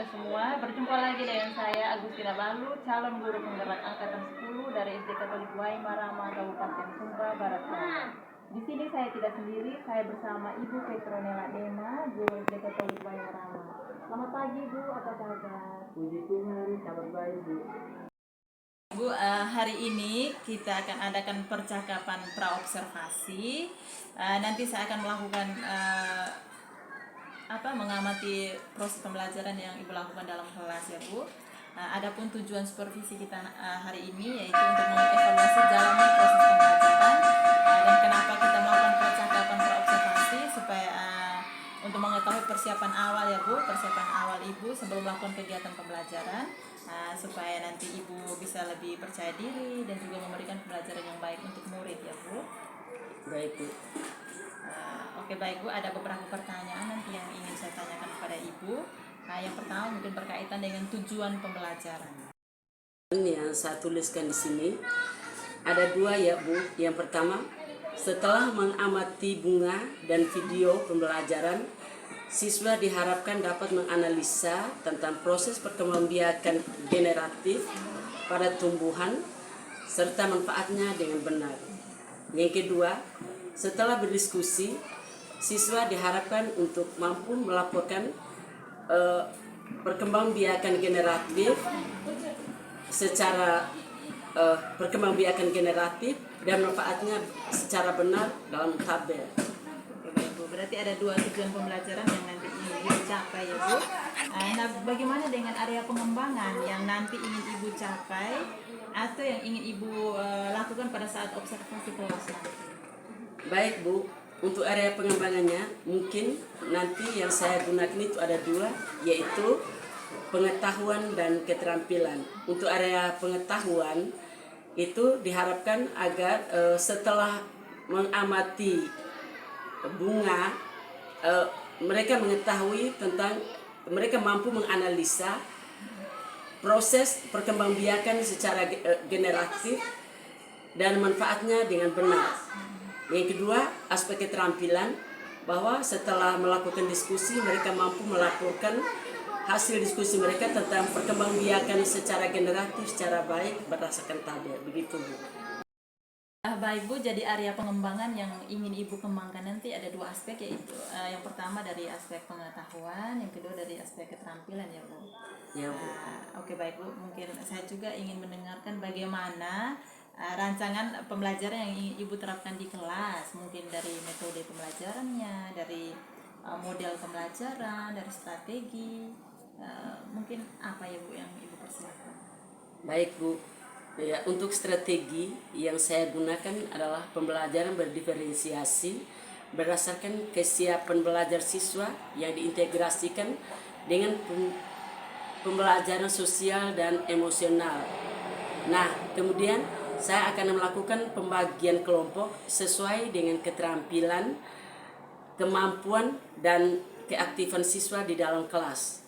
kita semua. Berjumpa lagi dengan saya Agustina Balu, calon guru penggerak angkatan 10 dari SD Katolik Waimarama, Kabupaten Sumba Barat Daya. Di sini saya tidak sendiri, saya bersama Ibu Petronella Dema, guru SD Katolik Waimarama. Selamat pagi Bu, apa kabar? Puji Tuhan, kabar baik Bu. Bu, hari ini kita akan adakan percakapan praobservasi. Nanti saya akan melakukan mengamati proses pembelajaran yang Ibu lakukan dalam kelas ya Bu. Adapun tujuan supervisi kita hari ini yaitu untuk mengevaluasi jalannya proses pembelajaran dan kenapa kita melakukan percakapan praobservasi supaya untuk mengetahui persiapan awal ya Bu, persiapan awal Ibu sebelum melakukan kegiatan pembelajaran, supaya nanti Ibu bisa lebih percaya diri dan juga memberikan pembelajaran yang baik untuk murid ya Bu. Baik Bu. Oke baik Bu, ada beberapa pertanyaan nanti yang ingin saya tanyakan kepada Ibu. Yang pertama mungkin berkaitan dengan tujuan pembelajaran. Ini yang saya tuliskan di sini ada dua ya Bu. Yang pertama, setelah mengamati bunga dan video pembelajaran, siswa diharapkan dapat menganalisa tentang proses perkembangbiakan generatif pada tumbuhan serta manfaatnya dengan benar. Yang kedua, setelah berdiskusi, siswa diharapkan untuk mampu melaporkan perkembangbiakan generatif secara perkembangbiakan generatif dan manfaatnya secara benar dalam tabel. Oke baik Bu, berarti ada dua tujuan pembelajaran yang nanti ingin dicapai ya Bu. Nah, bagaimana dengan area pengembangan yang nanti ingin Ibu capai atau yang ingin Ibu lakukan pada saat observasi kelas nanti? Baik Bu, untuk area pengembangannya mungkin nanti yang saya gunakan itu ada dua, yaitu pengetahuan dan keterampilan. Untuk area pengetahuan itu diharapkan agar setelah mengamati bunga, mereka mengetahui tentang, mereka mampu menganalisa proses perkembangbiakan secara generatif dan manfaatnya dengan benar. Yang kedua, aspek keterampilan, bahwa setelah melakukan diskusi mereka mampu melaporkan hasil diskusi mereka tentang perkembangbiakan secara generatif secara baik berdasarkan tabel. Begitu Bu. Baik Bu, jadi area pengembangan yang ingin Ibu kembangkan nanti ada dua aspek, yaitu yang pertama dari aspek pengetahuan, yang kedua dari aspek keterampilan ya Bu. Ya Bu. Oke baik Bu, mungkin saya juga ingin mendengarkan bagaimana rancangan pembelajaran yang ingin Ibu terapkan di kelas, mungkin dari metode pembelajarannya, dari model pembelajaran, dari strategi, mungkin apa ya Bu yang Ibu persiapkan? Baik Bu. Ya, untuk strategi yang saya gunakan adalah pembelajaran berdiferensiasi berdasarkan kesiapan belajar siswa yang diintegrasikan dengan pembelajaran sosial dan emosional. Nah, kemudian saya akan melakukan pembagian kelompok sesuai dengan keterampilan, kemampuan, dan keaktifan siswa di dalam kelas.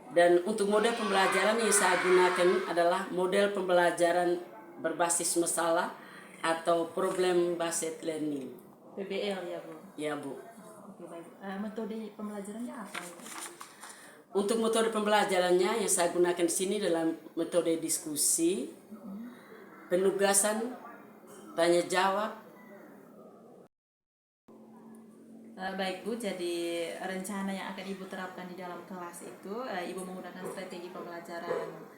Dan untuk model pembelajaran yang saya gunakan adalah model pembelajaran berbasis masalah atau problem based learning. PBL ya Bu? Ya Bu. Oke baik. Metode pembelajarannya apa Bu? Untuk metode pembelajarannya yang saya gunakan di sini dalam metode diskusi, penugasan, tanya jawab. Baik Bu, jadi rencana yang akan Ibu terapkan di dalam kelas itu, Ibu menggunakan strategi pembelajaran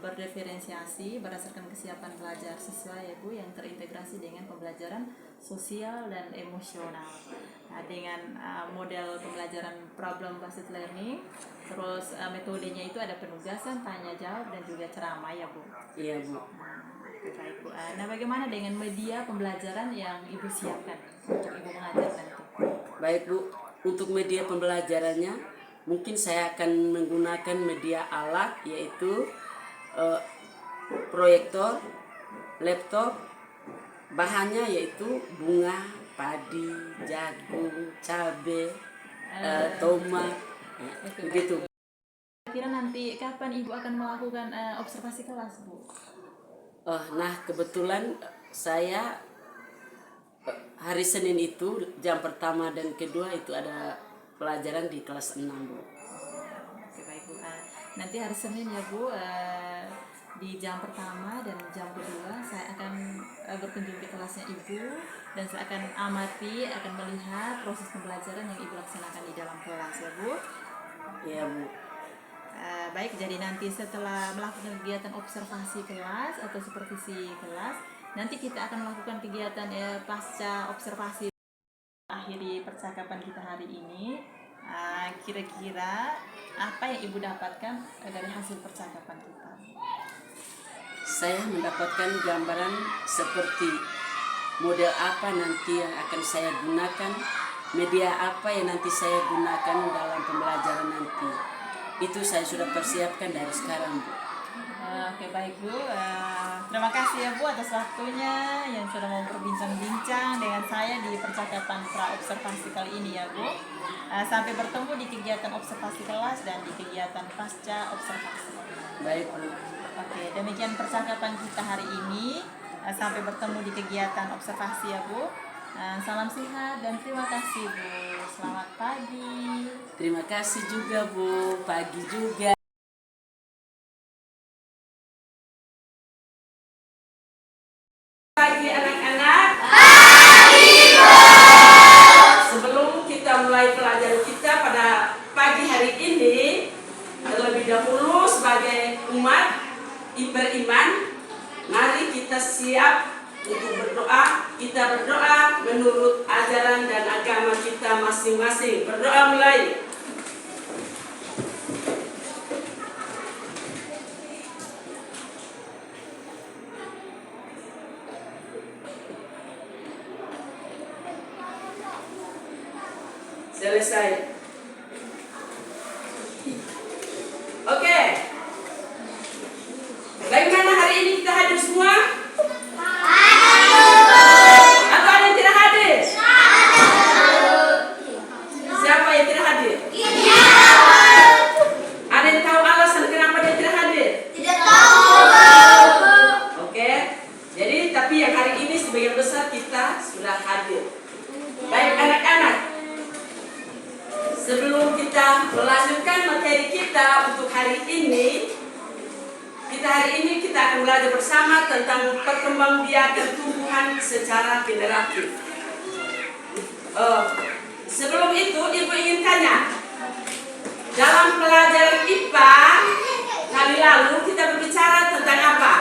berdiferensiasi berdasarkan kesiapan belajar siswa ya Bu, yang terintegrasi dengan pembelajaran sosial dan emosional. Dengan model pembelajaran problem based learning, terus metodenya itu ada penugasan, tanya jawab, dan juga ceramah ya Bu. Iya Bu. Baik Bu. Nah bagaimana dengan media pembelajaran yang Ibu siapkan untuk Ibu mengajarkan itu? Baik Bu, untuk media pembelajarannya mungkin saya akan menggunakan media alat, yaitu proyektor, laptop, bahannya yaitu bunga, padi, jagung, cabai, tomat, begitu. Kira nanti kapan Ibu akan melakukan observasi kelas Bu? Nah kebetulan saya hari Senin itu jam pertama dan kedua itu ada pelajaran di kelas 6 Bu. Oke baik Bu. nanti hari Senin ya Bu, di jam pertama dan jam kedua saya akan berkunjung ke kelasnya Ibu, dan saya akan amati, akan melihat proses pembelajaran yang Ibu laksanakan di dalam kelas ya Bu. Ya Bu. Baik, jadi nanti setelah melakukan kegiatan observasi kelas atau supervisi kelas, nanti kita akan melakukan kegiatan pasca observasi. Akhiri percakapan kita hari ini, kira-kira apa yang Ibu dapatkan dari hasil percakapan kita? Saya mendapatkan gambaran seperti model apa nanti yang akan saya gunakan, media apa yang nanti saya gunakan dalam pembelajaran nanti. Itu saya sudah persiapkan dari sekarang, Bu. Oke, baik Bu, terima kasih ya Bu atas waktunya yang sudah mau berbincang-bincang dengan saya di percakapan pra-observasi kali ini ya Bu. Sampai bertemu di kegiatan observasi kelas dan di kegiatan pasca observasi. Baik Bu. Oke, demikian percakapan kita hari ini. Sampai bertemu di kegiatan observasi ya Bu. Salam sehat dan terima kasih Bu. Selamat pagi. Terima kasih juga Bu, pagi juga. Pagi anak-anak. Pagi Bu. Sebelum kita mulai pelajaran kita pada pagi hari ini, terlebih dahulu sebagai umat beriman, mari kita siap untuk berdoa. Kita berdoa menurut ajaran dan agama kita masing-masing. Berdoa mulai. Selesai. Oke. Bagaimana hari ini kita hadir semua? Atau ada yang tidak hadir? Siapa yang tidak hadir? Ada yang tahu alasan kenapa dia tidak hadir? Oke. Jadi tapi yang hari ini sebagian besar kita sudah hadir. Baik anak-anak. Sebelum kita melanjutkan materi kita untuk hari ini, kita akan belajar bersama tentang perkembangbiakan tumbuhan secara generatif. Sebelum itu, Ibu ingin tanya, dalam pelajaran IPA kali lalu kita berbicara tentang apa?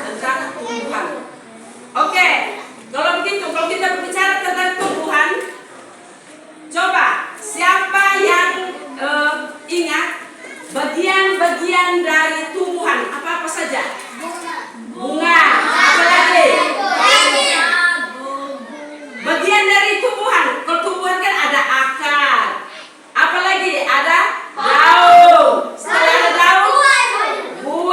Tentang tumbuhan. Oke, kalau begitu, kalau kita berbicara tentang tumbuhan, coba siapa yang ingat bagian-bagian dari tumbuhan apa saja? Bunga. Apa lagi? Bagian dari tumbuhan. Kalau tumbuhan kan ada akar. Apa lagi? Ada daun. Setelah ada daun, buah.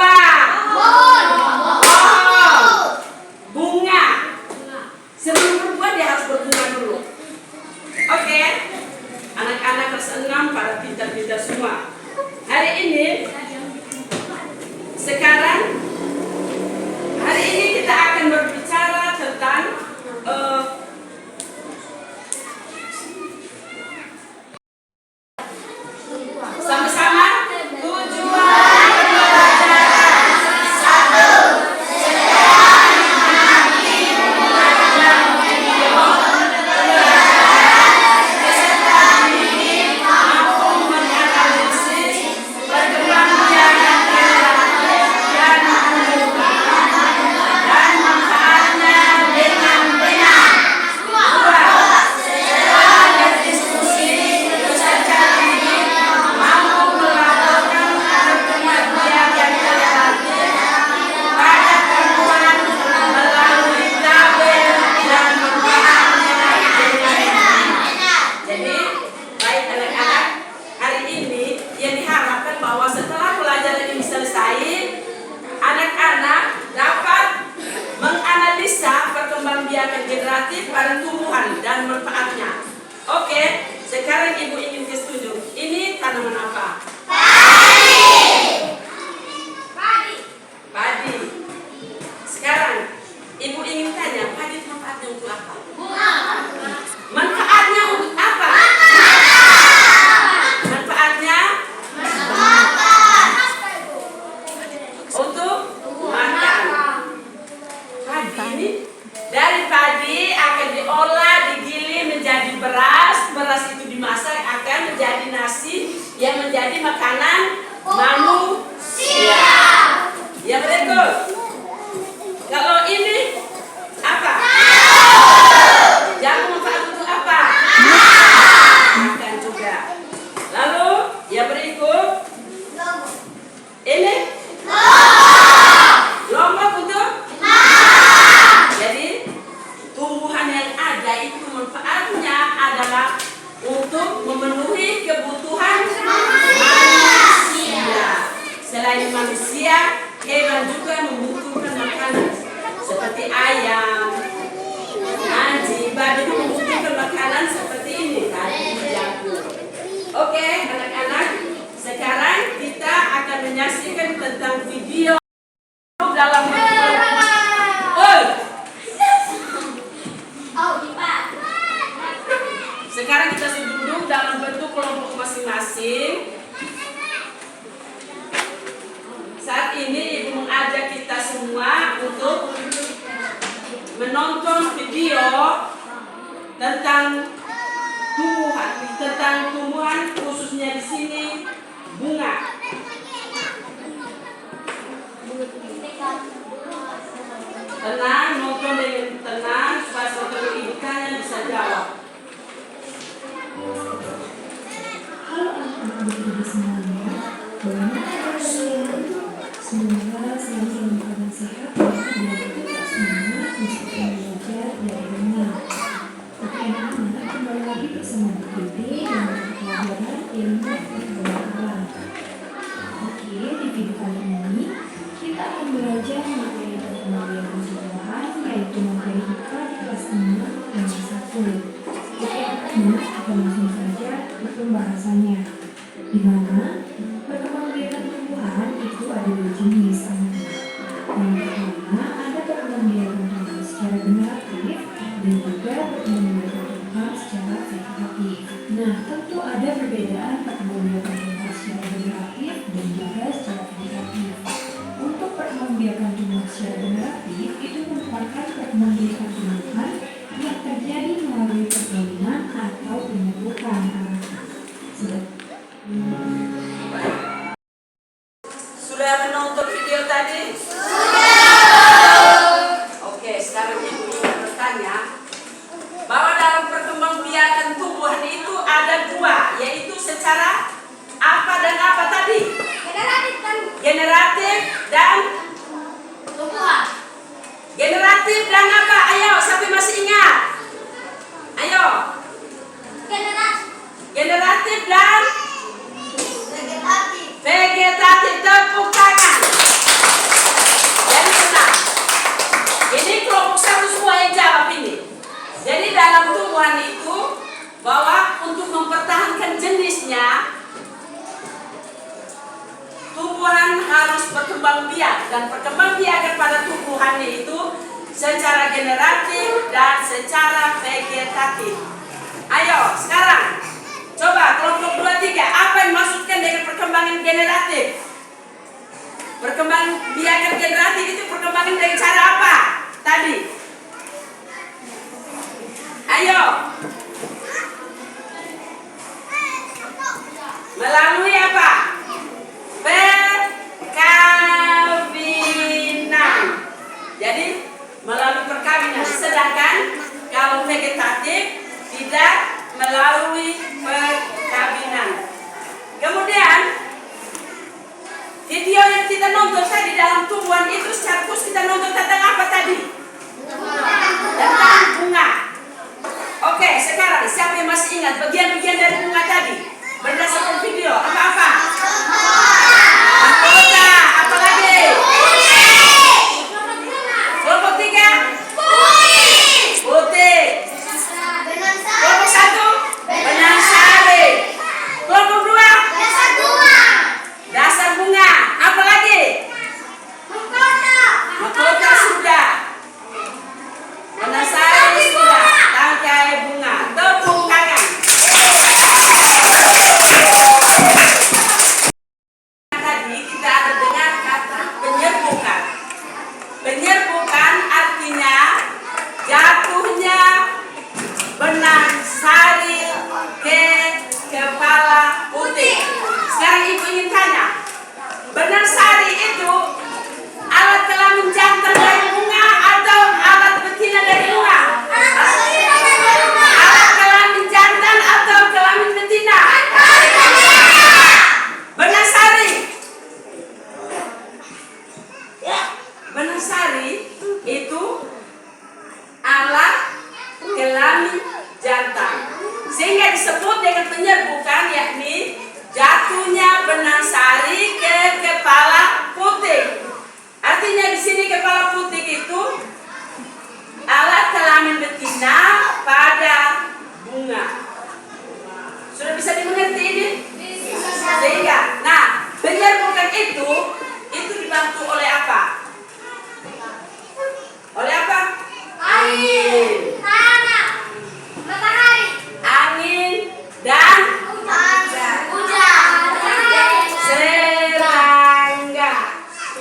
hewan juga membutuhkan makanan seperti ayam, anjing, babi itu membutuhkan makanan seperti ini tadi jagung. Oke, anak-anak, sekarang kita akan menyaksikan tentang video dalam sekarang kita duduk dalam bentuk kelompok masing-masing. Saat ini Ibu mengajak kita semua untuk menonton video tentang tumbuhan khususnya di sini bunga. Tenang, nonton dengan tenang supaya saudara ibu tanya bisa jawab. Halo anak-anak semuanya, bagaimana kalian? Semoga selalu dalam keadaan sehat dan kita semua bisa belajar dari rumah. Oke anak-anak, kembali lagi bersama Bu Bibi dengan pelajaran ilmu pengetahuan. Oke, di video kali ini kita akan belajar materi perkembangan tumbuhan, yaitu materi IPA di kelas 6 dan 1. Oke anak-anak, kita langsung saja ke pembahasannya. Di mana perkembangbiakan tumbuhan itu ada dua jenis anak-anak. Yang pertama ada perkembangbiakan tumbuhan secara generatif dan juga perkembangbiakan tumbuhan secara vegetatif. Nah, tentu ada perbedaan perkembangbiakan tumbuhan secara generatif dan juga secara vegetatif. Untuk perkembangbiakan tumbuhan secara generatif itu merupakan perkembangbiakan tumbuhan yang terjadi melalui perkawinan atau penyerbukan anak-anak. Sudah menonton video tadi? Oke, sekarang Ibu ingin bertanya bahwa dalam perkembangbiakan tumbuhan itu ada dua, yaitu secara apa dan apa tadi? Generatif dan tumbuhan. Generatif dan apa? Ayo, siapa yang masih ingat? Ayo. Generatif dan vegetatif, tepuk tangan. Jadi tenang. Ini kelompok satu semua yang jawab ini. Jadi dalam tumbuhan itu bahwa untuk mempertahankan jenisnya tumbuhan harus berkembang biak, dan perkembang biakan pada tumbuhannya itu secara generatif dan secara vegetatif. Ayo sekarang coba kelompok 2-3, apa yang maksudkan dengan perkembangan generatif? Perkembangan biakan generatif itu perkembangan dengan cara apa tadi? Ayo. Melalui apa? Perkawinan. Jadi melalui perkawinan. Sedangkan kalau vegetatif tidak melalui perkawinan. Kemudian video yang kita nonton tadi dalam tumbuhan itu secara khusus kita nonton tentang apa tadi? Tentang bunga. Oke, sekarang siapa yang masih ingat bagian-bagian dari bunga tadi? Berdasarkan video, apa-apa? Mahkota, apa lagi? Kelompok 3? Putih. Kelompok 1? Benang sari. Kelompok 2? Dasar bunga. Apa lagi? Mahkota sudah. Benang sari sudah. Tangkai bunga. Tepuk tangan. Tadi kita ada dengar kata penyerbukan. Penyerbukan artinya jatuhnya benang sari ke kepala putih. Sekarang ibu ingin tanya, benang sari itu alat kelamin jantan dari bunga atau alat betina dari bunga? Alat kelamin jantan atau kelamin betina? Benang sari. Benang sari itu alat kelamin jantan, sehingga disebut dengan penyerbukan, yakni jatuhnya benang sari ke kepala putih. itu alat kelamin betina pada bunga. Sudah bisa dimengerti ini? Sehingga, nah, penyerbukan itu dibantu oleh apa? Oleh apa? Angin. Matahari. Angin dan serangga.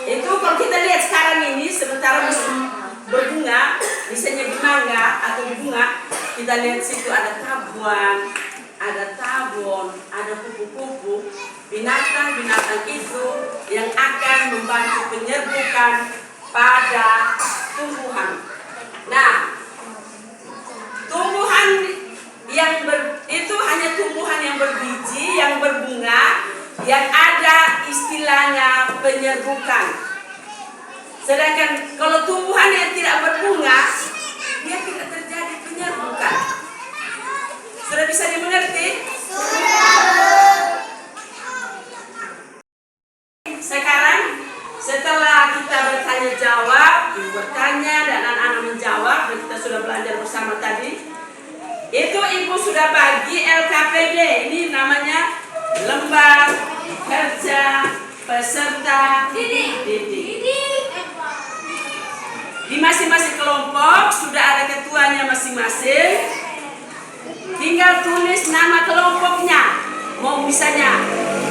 Itu kalau kita lihat sekarang ini, sementara musim berbunga, misalnya di mangga atau di bunga, kita lihat situ ada tabuan, ada tabon, ada kupu-kupu, binatang-binatang itu yang akan membantu penyerbukan pada tumbuhan. Nah, tumbuhan itu hanya tumbuhan yang berbiji, yang berbunga, yang ada istilahnya penyerbukan. Sedangkan kalau tumbuhan yang tidak berbunga, dia tidak terjadi penyerbukan. Sudah bisa dimengerti? Sekarang setelah kita bertanya jawab, ibu bertanya dan anak-anak menjawab, dan kita sudah belajar bersama tadi, itu ibu sudah bagi LKPD. Ini namanya lembar kerja peserta didik. Di masing-masing kelompok sudah ada ketuanya masing-masing. Tinggal tulis nama kelompoknya. Mau misalnya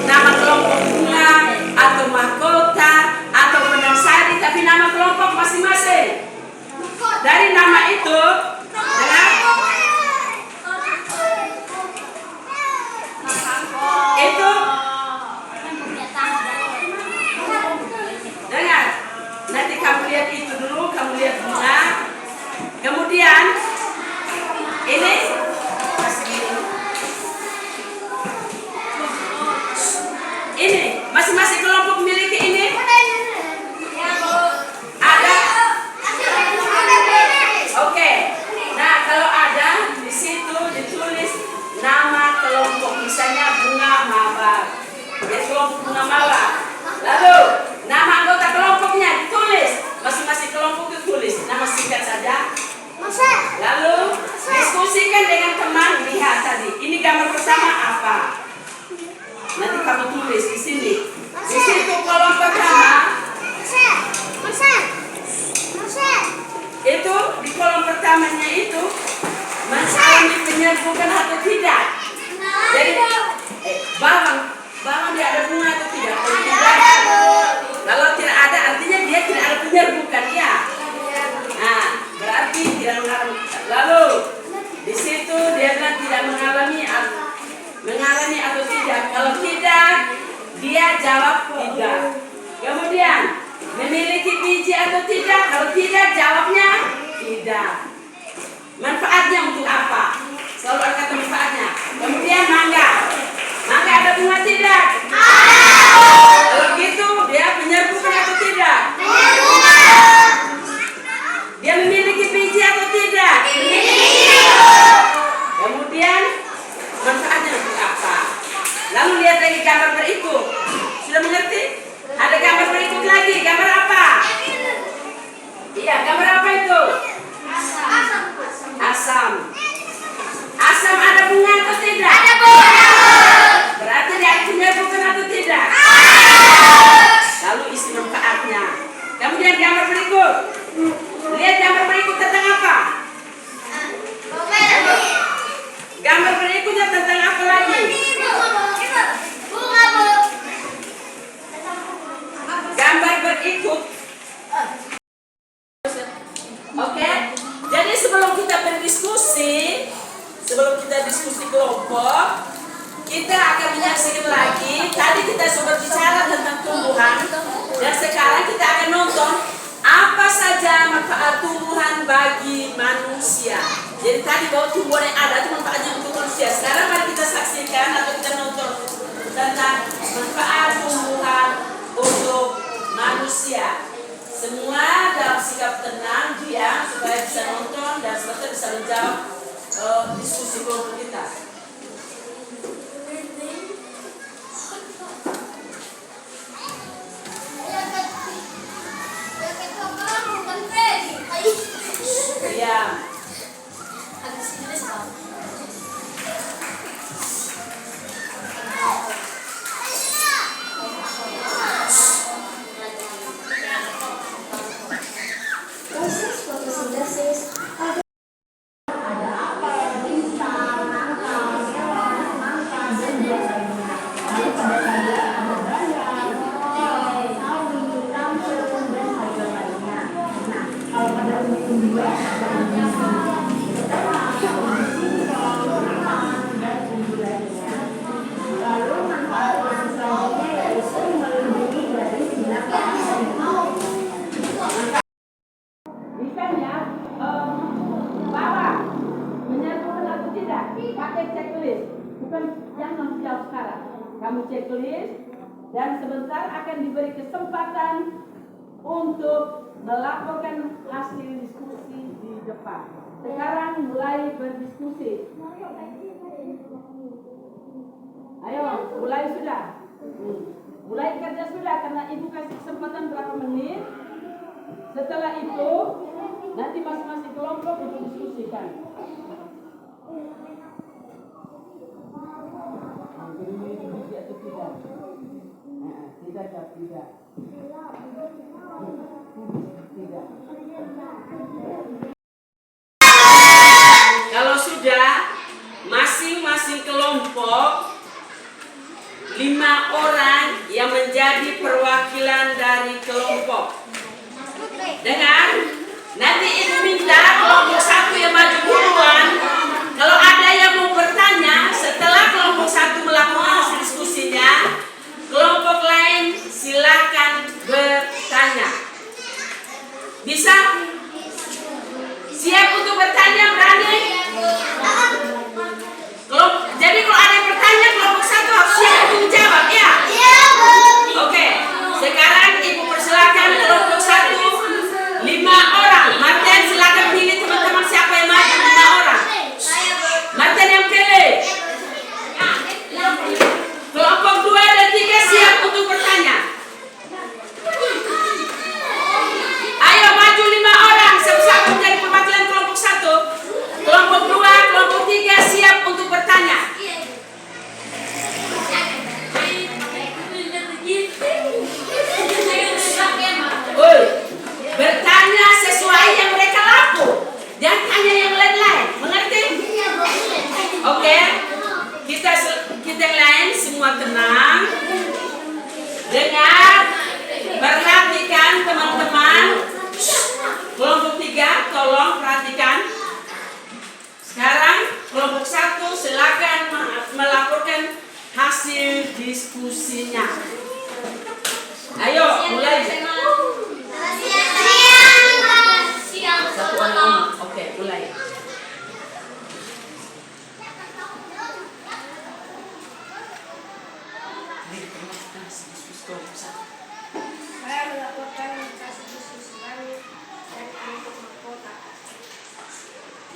nama kelompok bunga atau mahkota atau benang sari, tapi nama kelompok masing-masing. Dari nama itu, dengar, nanti kamu lihat itu dulu, kamu lihat bunga, kemudian ini masing-masing kelompok memiliki ini. Ada? Oke. Nah, kalau ada di situ ditulis nama kelompok, misalnya bunga mawar. Jadi kelompok bunga mawar. Lalu nama anggota kelompoknya ditulis. Masing-masing kelompok ditulis. Nama singkat saja. Lalu diskusikan dengan teman. Lihat tadi. Ini gambar pertama apa? Nanti kamu tulis di sini. Di situ kolom pertama. Itu di kolom pertamanya itu mengalami penyerbukan atau tidak. Jadi bawang dia ada bunga atau tidak? Kalau tidak, kalau tidak ada artinya dia tidak ada penyerbukan, ya. Nah, berarti tidak mengalami. Lalu di situ dia bilang tidak mengalami atau tidak. Kalau tidak, dia jawab tidak. Kemudian memiliki biji atau tidak. Kalau tidak, jawabnya tidak. Manfaatnya untuk apa? Selalu ada kata manfaatnya. Kemudian mangga ada bunga tidak? Kalau gitu dia penyerbukan atau tidak? Dia memiliki biji atau tidak? Kemudian manfaatnya untuk apa? Lalu lihat lagi gambar berikut. Sudah mengerti? Ada gambar berikut lagi. Gambar apa? Iya, gambar apa itu? Asam. Asam ada bunga atau tidak? Ada bunga. Berarti dia penyerbukan atau tidak? Lalu isi manfaatnya. Kemudian gambar berikut. Lihat gambar berikut tentang apa? Gambar berikutnya tentang apa lagi? Gambar berikut. Oke. Jadi sebelum kita berdiskusi, kelompok, kita akan menyaksikan lagi. Tadi kita sudah bicara tentang tumbuhan, dan sekarang kita akan nonton apa saja manfaat tumbuhan bagi manusia. Jadi tadi bahwa tumbuhan yang ada itu manfaatnya untuk manusia. Sekarang mari kita saksikan atau kita nonton tentang manfaat tumbuhan untuk manusia. Semua dalam sikap tenang, diam, supaya bisa nonton dan sebentar bisa menjawab diskusi kelompok kita. ada pemimpin dua lalu manfaat yang selanjutnya yaitu melindungi dari sinar matahari. Misalnya, Bapak menyatukan atau tidak pakai checklist, bukan yang menjawab sekarang. Kamu checklist dan sebentar akan diberi kesempatan untuk melaporkan hasil diskusi di depan. Sekarang mulai berdiskusi. Ayo, mulai sudah. Mulai kerja sudah karena ibu kasih kesempatan berapa menit. Setelah itu nanti masing-masing kelompok untuk diskusikan. Tidak. Kalau sudah masing-masing kelompok 5 orang yang menjadi perwakilan dari kelompok. Dengar, nanti ibu minta kelompok satu yang maju duluan. Kalau ada yang mau bertanya setelah kelompok satu melakukan hasil diskusinya, kelompok lain silakan bertanya. Bisa? Siap untuk bertanya, berani? Jadi kalau ada yang bertanya, kelompok satu harus siap untuk menjawab, ya? Oke, sekarang ibu persilakan kelompok satu 5 orang. Martin silakan pilih teman-teman siapa yang maju 5 orang. Martin yang pilih. Kelompok 2 dan 3 siap untuk bertanya. Ayo maju 5 orang siap-siap menjadi perwakilan kelompok 1. Kelompok 2, kelompok 3 siap untuk bertanya. Bertanya sesuai yang mereka laku. Jangan tanya yang lain-lain. Mengerti? Oke. Kita yang lain semua tenang. Dengar. Perhatikan teman-teman. Kelompok 3 tolong perhatikan. Sekarang kelompok 1 silakan melaporkan hasil diskusinya. Ayo mulai. Satu orang. Oke, mulai. Saya melaporkan hasil diskusi kami dari kelompok mahkota.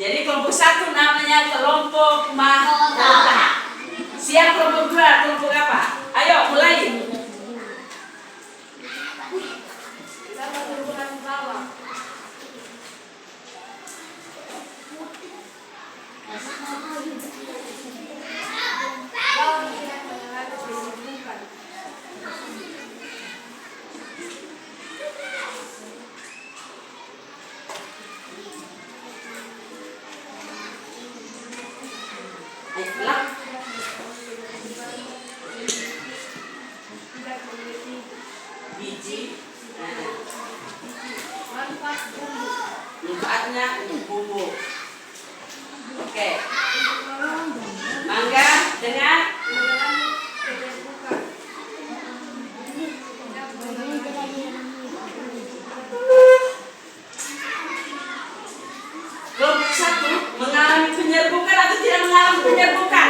Jadi kelompok 1 namanya kelompok mahkota. Siap kelompok 2, kelompok apa? Ayo mulai. Kita menentukan bawah. Bawah tidak mengalami kesibukan. Ayolah. Tidak memiliki Biji. manfaat bumbu. Manfaatnya untuk bumbu. Oke. Mangga dengan Mengalami keterbukaan. Tidak mengalami kelompok 1 mengalami penyerbukan atau tidak mengalami penyerbukan?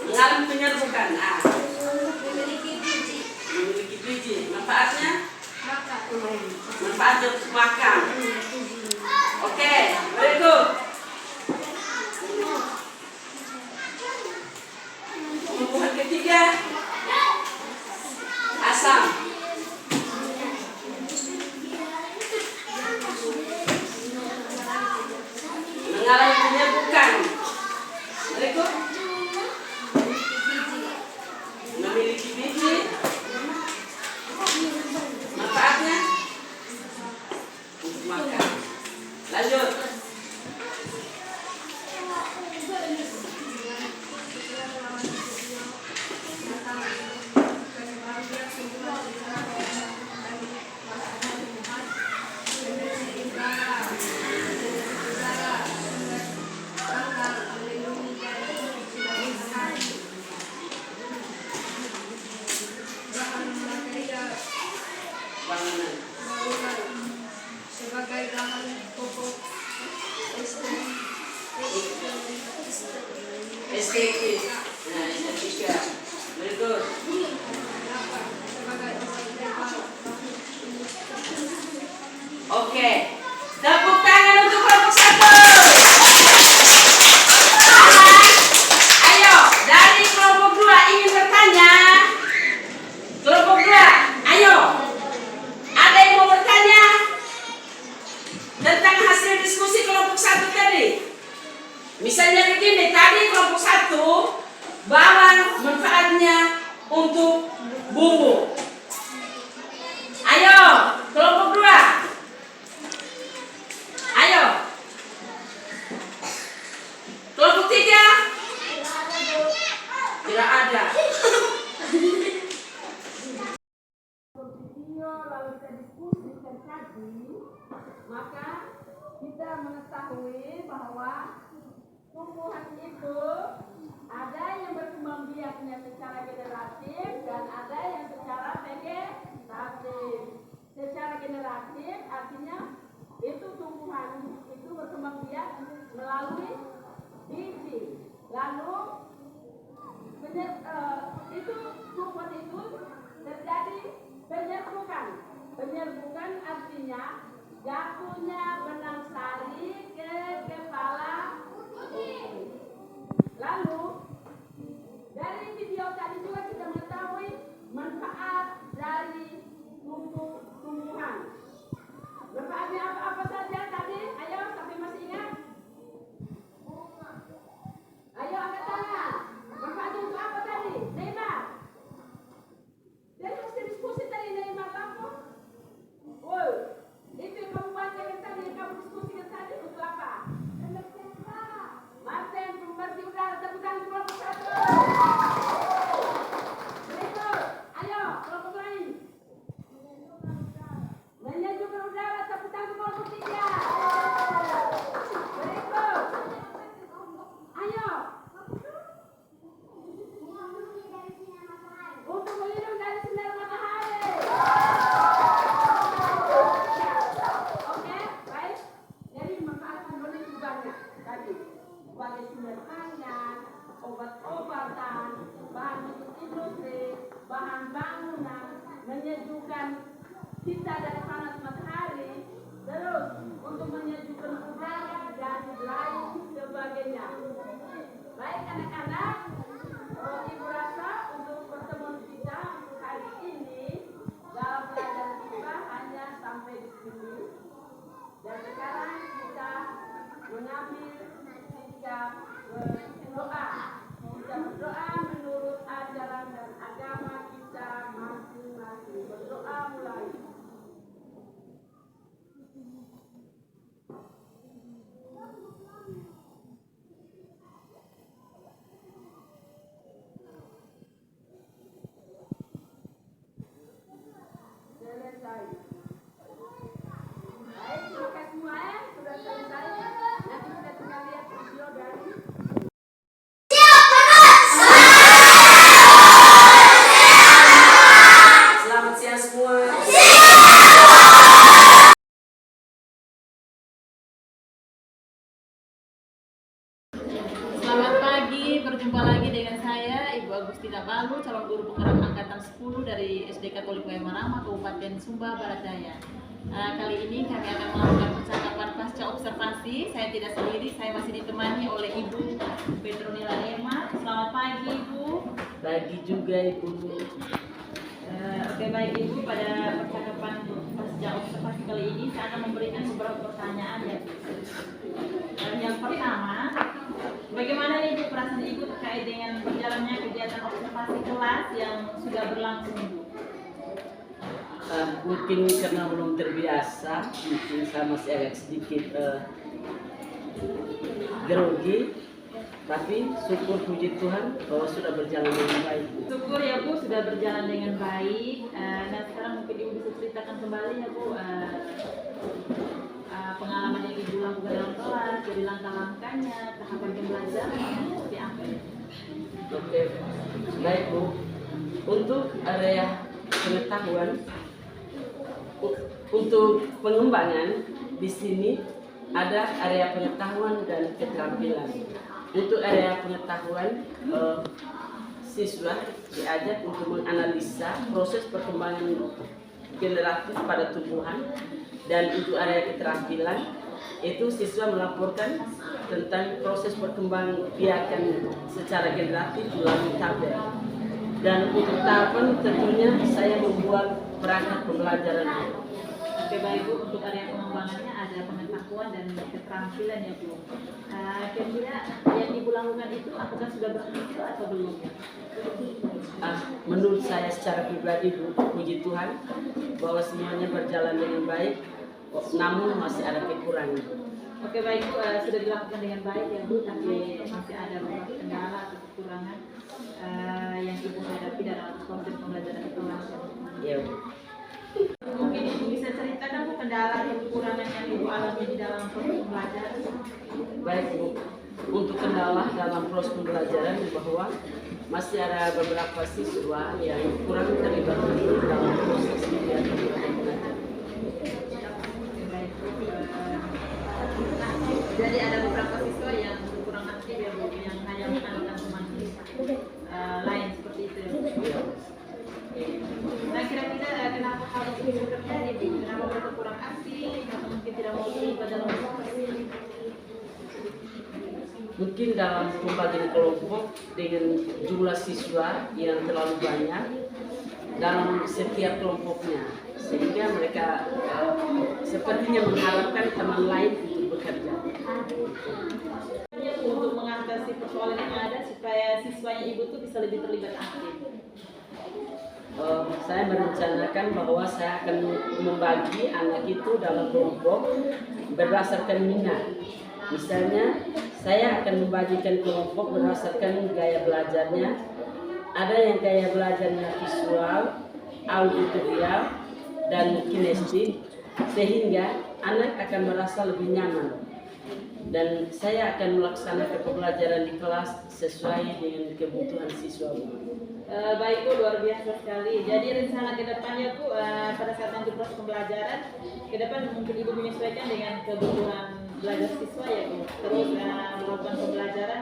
Mengalami penyerbukan. Nah, memiliki biji. memiliki biji. Manfaatnya? Maka Manfaatnya untuk makan. Oke, berikut. Tumbuhan ketiga, asam. Mengalami penyerbukan. Berikut. Memiliki biji. Manfaatnya untuk makan. Lanjut. Thank you. Oke, tepuk tangan untuk kelompok 1. Ayo, dari kelompok 2 ingin bertanya. Kelompok 2, ayo. Ada yang mau bertanya tentang hasil diskusi kelompok 1 tadi? Misalnya begini, tadi kelompok 1 bawang manfaatnya untuk bumbu. Ayo, kelompok 2. Ayo. Kelompok 3. Tidak ada. Video lalu kita diskusikan tadi, maka kita mengetahui bahwa tumbuhan itu ada yang berkembang biaknya secara generatif dan ada yang secara vegetatif. Secara generatif artinya itu tumbuhan itu berkembang biak melalui biji. Lalu itu tumbuhan itu terjadi penyerbukan. Penyerbukan artinya jatuhnya benang sari ke kepala. Lalu dari video tadi juga kita mengetahui manfaat dari tumbuhan. Manfaatnya apa saja tadi? Ayo, sampai masih ingat? Ayo angkat tangan. Manfaatnya untuk apa tadi? Neymar. Dari hasil diskusi tadi Neymar apa? Wow, itu yang kamu bacakan tadi, yang kamu diskusikan tadi untuk apa? Martin, pembersih udara, tepuk tangan kelompok 1. Berikut, ayo kelompok lain. Menyejukkan udara, tepuk tangan kelompok 3. Berikut, ayo. Untuk melindungi dari sinar matahari. Oke, baik. Jadi manfaat komponen itu banyak tadi. Sebagai sumber pangan, obat-obatan, bahan untuk industri, bahan bangunan, menyejukkan kita dari panas matahari, terus untuk menyejukkan udara dan lain sebagainya. Baik anak-anak, ibu rasa untuk pertemuan kita untuk hari ini dalam pelajaran kita hanya sampai di sini. Dan sekarang kita mengambil sikap berdoa. Kita berdoa menurut ajaran dan agama kita masing-masing. Berdoa mulai. Selesai. Baik, terima kasih semua ya. Sudah selesai. Nanti kita tinggal lihat video dari Selamat siang semua. Selamat pagi, berjumpa lagi dengan saya Ibu Agustina Balu, calon guru penggerak angkatan 10 dari SD Katolik Marama, Kabupaten Sumba Barat Daya. Kali ini kami akan melakukan percakapan pasca observasi. Saya tidak sendiri, saya masih ditemani oleh Ibu Petronila Ema. Selamat pagi Ibu. Pagi juga Ibu. Oke baik Ibu, pada percakapan pasca observasi kali ini saya akan memberikan beberapa pertanyaan ya. Yang pertama, bagaimana nih Ibu perasaan Ibu terkait dengan berjalannya kegiatan observasi kelas yang sudah berlangsung Ibu? Mungkin karena belum terbiasa, mungkin saya masih agak sedikit grogi, tapi syukur puji Tuhan bahwa sudah berjalan dengan baik. Syukur ya Bu, sudah berjalan dengan baik. Nah sekarang mungkin Ibu bisa ceritakan kembali ya Bu, pengalaman yang Ibu lakukan dalam kelas, jadi langkah-langkahnya, tahapan pembelajaran seperti apa? Oke, baik Bu. Untuk area pengetahuan, untuk pengembangan di sini ada area pengetahuan dan keterampilan. Untuk area pengetahuan, siswa diajak untuk menganalisa proses perkembangan generatif pada tumbuhan. Dan untuk area keterampilan itu siswa melaporkan tentang proses perkembangbiakan secara generatif melalui tabel. Dan untuk tahapan tentunya saya membuat perangkat pembelajaran. Oke baik Bu, untuk area pengembangannya ada pengetahuan dan keterampilan ya Bu. Kira-kira yang Ibu lakukan itu apakah sudah berhasil atau belum? Menurut saya secara pribadi Bu, puji Tuhan bahwa semuanya berjalan dengan baik, namun masih ada kekurangan. Oke baik Bu, sudah dilakukan dengan baik ya Bu, tapi masih ada beberapa kendala atau kekurangan yang Ibu hadapi dalam proses pembelajaran itu langsung. Ya Bu. Mungkin Ibu bisa ceritakan Bu kendala dan kekurangan yang Ibu alami di dalam proses pembelajaran. Baik Bu, untuk kendala dalam proses pembelajaran bahwa masih ada beberapa siswa yang kurang terlibat dalam proses kegiatan belajar. Jadi ada beberapa siswa yang kurang aktif ya Bu, yang hanya mengandalkan teman lain seperti itu ya Bu. Nah kira-kira kenapa hal itu bisa terjadi Bu? Kenapa mereka kurang aktif atau mungkin tidak mau terlibat dalam proses? Mungkin dalam pembagian kelompok dengan jumlah siswa yang terlalu banyak dalam setiap kelompoknya, sehingga mereka sepertinya mengharapkan teman lain untuk bekerja. Untuk mengatasi persoalan yang ada supaya siswanya Ibu tuh bisa lebih terlibat aktif. Saya merencanakan bahwa saya akan membagi anak itu dalam kelompok berdasarkan minat. Misalnya, saya akan membagikan kelompok berdasarkan gaya belajarnya. Ada yang gaya belajarnya visual, auditorial, dan kinestetik, sehingga anak akan merasa lebih nyaman. Dan saya akan melaksanakan pembelajaran di kelas sesuai dengan kebutuhan siswa. Baik Bu, luar biasa sekali. Jadi rencana ke depannya Bu, pada saat nanti proses pembelajaran, ke depan mungkin Ibu menyesuaikan dengan kebutuhan belajar siswa ya Bu. Terus melakukan pembelajaran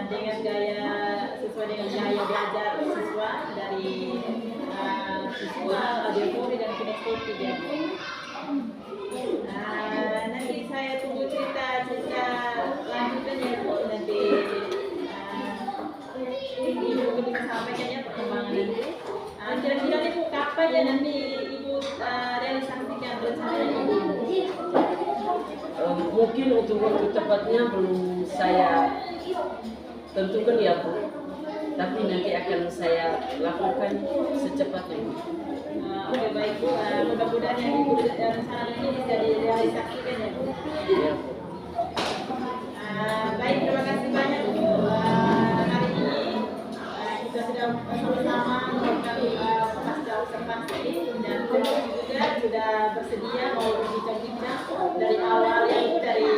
dengan gaya sesuai dengan gaya belajar siswa dari siswa auditori dan kinestetik ya Bu. Nanti saya tunggu cerita lanjutannya ya Bu. Nanti Ibu bisa sampaikan ya perkembangan nanti. Kira-kira nih Bu, kapan ya nanti Ibu realisasikan rencana Ibu? Mungkin untuk waktu tepatnya belum saya tentukan ya Bu, tapi nanti akan saya lakukan secepatnya. Oke baik Bu, mudah-mudahan yang Ibu rencana ini bisa direalisasikan ya Bu. Ya. Baik, terima kasih banyak Bu. Hari ini kita sudah bersama melakukan pasca observasi dan kelompok juga sudah bersedia mau berbincang-bincang dari awal yaitu dari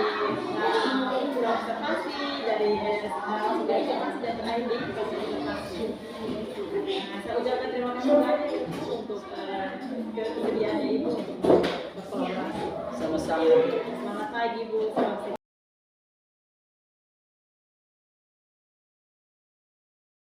observasi, dari observasi dan terakhir di proses observasi. Saya ucapkan terima kasih banyak untuk kesediaannya Ibu untuk berkolaborasi. Sama-sama. Selamat pagi Bu.